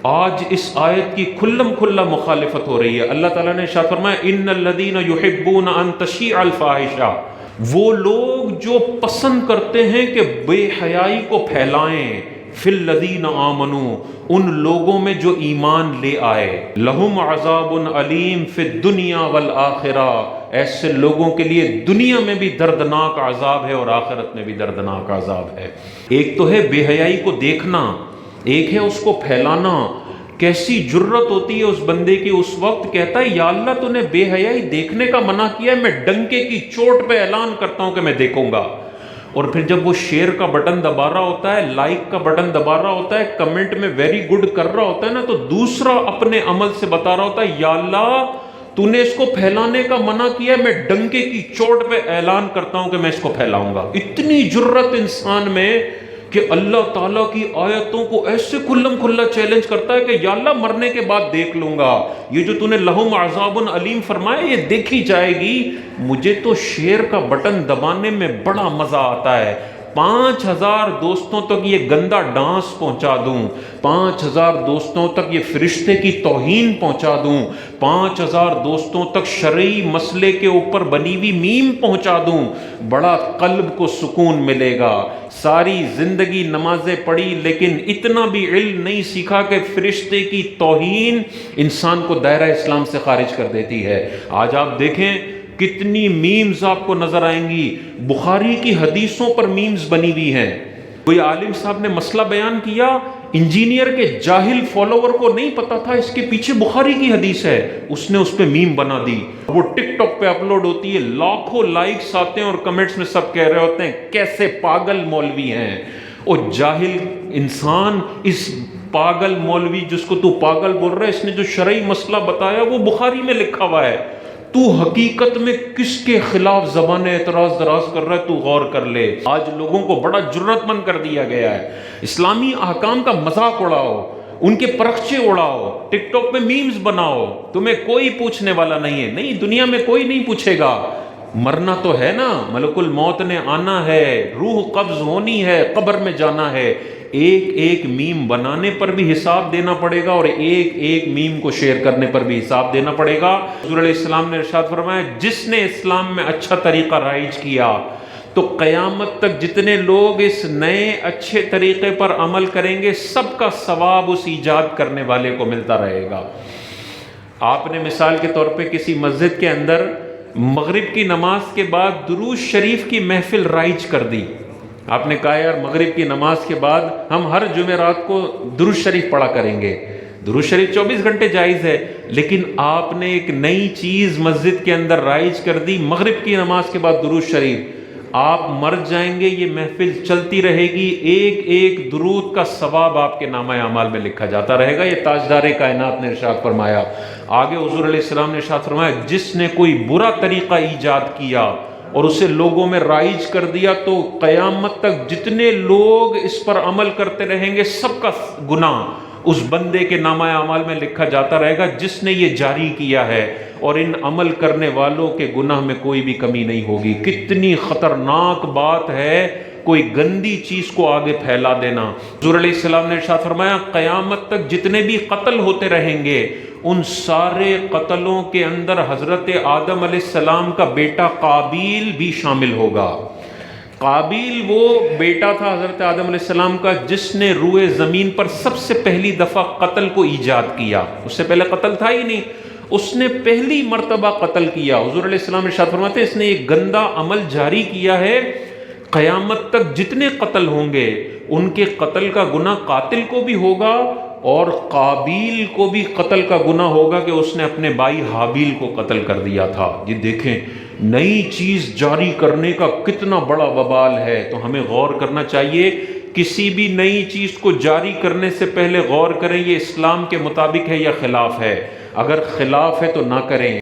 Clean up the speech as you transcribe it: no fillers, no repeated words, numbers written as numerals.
آج اس آیت کی کھلم کھلا مخالفت ہو رہی ہے۔ اللہ تعالیٰ نے ارشاد فرمایا ان الذین یحبون ان تشیع الفاحشہ، وہ لوگ جو پسند کرتے ہیں کہ بے حیائی کو پھیلائیں، فی الذین آمنوا، ان لوگوں میں جو ایمان لے آئے، لہم عذاب علیم فی الدنیا والآخرہ، ایسے لوگوں کے لیے دنیا میں بھی دردناک عذاب ہے اور آخرت میں بھی دردناک عذاب ہے۔ ایک تو ہے بے حیائی کو دیکھنا، ایک ہے اس کو پھیلانا۔ کیسی جرت ہوتی ہے اس بندے کی، اس وقت کہتا ہے یا اللہ تو نے بے حیائی دیکھنے کا منع کیا ہے، میں ڈنکے کی چوٹ پہ اعلان کرتا ہوں کہ میں دیکھوں گا۔ اور پھر جب وہ شیئر کا بٹن دبا رہا ہوتا ہے، لائک کا بٹن دبا رہا ہوتا ہے، کمنٹ میں ویری گڈ کر رہا ہوتا ہے نا، تو دوسرا اپنے عمل سے بتا رہا ہوتا ہے یا اللہ تو نے اس کو پھیلانے کا منع کیا ہے، میں ڈنکے کی چوٹ پہ اعلان کرتا ہوں کہ میں اس کو پھیلاؤں گا۔ اتنی جرت انسان میں کہ اللہ تعالیٰ کی آیتوں کو ایسے کھلم کھلا چیلنج کرتا ہے کہ یا اللہ مرنے کے بعد دیکھ لوں گا، یہ جو تو نے لہم عذاب علیم فرمایا یہ دیکھی جائے گی، مجھے تو شیئر کا بٹن دبانے میں بڑا مزہ آتا ہے۔ 5000 دوستوں تک یہ گندا ڈانس پہنچا دوں، 5000 دوستوں تک یہ فرشتے کی توہین پہنچا دوں، 5000 دوستوں تک شرعی مسئلے کے اوپر بنی ہوئی میم پہنچا دوں، بڑا قلب کو سکون ملے گا۔ ساری زندگی نمازیں پڑھی لیکن اتنا بھی علم نہیں سیکھا کہ فرشتے کی توہین انسان کو دائرہ اسلام سے خارج کر دیتی ہے۔ آج آپ دیکھیں کتنی میمز آپ کو نظر آئیں گی، بخاری کی حدیثوں پر میمز بنی ہوئی ہیں۔ کوئی عالم صاحب نے مسئلہ بیان کیا، انجینئر کے جاہل فالوور کو نہیں پتا تھا اس کے پیچھے بخاری کی حدیث ہے، اس نے اس پہ میم بنا دی، وہ ٹک ٹاک پہ اپلوڈ ہوتی ہے، لاکھوں لائکس آتے ہیں اور کمنٹس میں سب کہہ رہے ہوتے ہیں کیسے پاگل مولوی ہیں۔ اور جاہل انسان اس پاگل مولوی جس کو تو پاگل بول رہا ہے، اس نے جو شرعی مسئلہ بتایا وہ بخاری میں لکھا ہوا ہے، تو حقیقت میں کس کے خلاف زبان اعتراض دراز کر رہا ہے، تو غور کر لے۔ آج لوگوں کو بڑا جرت مند کر دیا گیا ہے، اسلامی احکام کا مذاق اڑاؤ، ان کے پرخچے اڑاؤ، ٹک ٹاک میں میمز بناؤ، تمہیں کوئی پوچھنے والا نہیں ہے۔ نہیں، دنیا میں کوئی نہیں پوچھے گا، مرنا تو ہے نا، ملک الموت نے آنا ہے، روح قبض ہونی ہے، قبر میں جانا ہے۔ ایک ایک میم بنانے پر بھی حساب دینا پڑے گا اور ایک ایک میم کو شیئر کرنے پر بھی حساب دینا پڑے گا۔ حضور علیہ السلام نے ارشاد فرمایا جس نے اسلام میں اچھا طریقہ رائج کیا تو قیامت تک جتنے لوگ اس نئے اچھے طریقے پر عمل کریں گے سب کا ثواب اس ایجاد کرنے والے کو ملتا رہے گا۔ آپ نے مثال کے طور پہ کسی مسجد کے اندر مغرب کی نماز کے بعد درود شریف کی محفل رائج کر دی، آپ نے کہا یار مغرب کی نماز کے بعد ہم ہر جمعرات کو درود شریف پڑھا کریں گے، درود شریف 24 گھنٹے جائز ہے، لیکن آپ نے ایک نئی چیز مسجد کے اندر رائج کر دی، مغرب کی نماز کے بعد درود شریف۔ آپ مر جائیں گے، یہ محفل چلتی رہے گی، ایک ایک درود کا ثواب آپ کے نامہ اعمال میں لکھا جاتا رہے گا۔ یہ تاجدار کائنات نے ارشاد فرمایا۔ آگے حضور علیہ السلام نے ارشاد فرمایا جس نے کوئی برا طریقہ ایجاد کیا اور اسے لوگوں میں رائج کر دیا تو قیامت تک جتنے لوگ اس پر عمل کرتے رہیں گے سب کا گناہ اس بندے کے نامہ اعمال میں لکھا جاتا رہے گا جس نے یہ جاری کیا ہے، اور ان عمل کرنے والوں کے گناہ میں کوئی بھی کمی نہیں ہوگی۔ کتنی خطرناک بات ہے کوئی گندی چیز کو آگے پھیلا دینا۔ حضور علیہ السلام نے ارشاد فرمایا قیامت تک جتنے بھی قتل ہوتے رہیں گے ان سارے قتلوں کے اندر حضرت آدم علیہ السلام کا بیٹا قابیل بھی شامل ہوگا۔ قابیل وہ بیٹا تھا حضرت آدم علیہ السلام کا جس نے روئے زمین پر سب سے پہلی دفعہ قتل کو ایجاد کیا، اس سے پہلے قتل تھا ہی نہیں، اس نے پہلی مرتبہ قتل کیا۔ حضور علیہ السلام ارشاد فرماتے ہیں اس نے ایک گندا عمل جاری کیا ہے، قیامت تک جتنے قتل ہوں گے ان کے قتل کا گناہ قاتل کو بھی ہوگا اور قابیل کو بھی قتل کا گناہ ہوگا کہ اس نے اپنے بھائی حابیل کو قتل کر دیا تھا۔ یہ دیکھیں نئی چیز جاری کرنے کا کتنا بڑا وبال ہے، تو ہمیں غور کرنا چاہیے، کسی بھی نئی چیز کو جاری کرنے سے پہلے غور کریں یہ اسلام کے مطابق ہے یا خلاف ہے، اگر خلاف ہے تو نہ کریں۔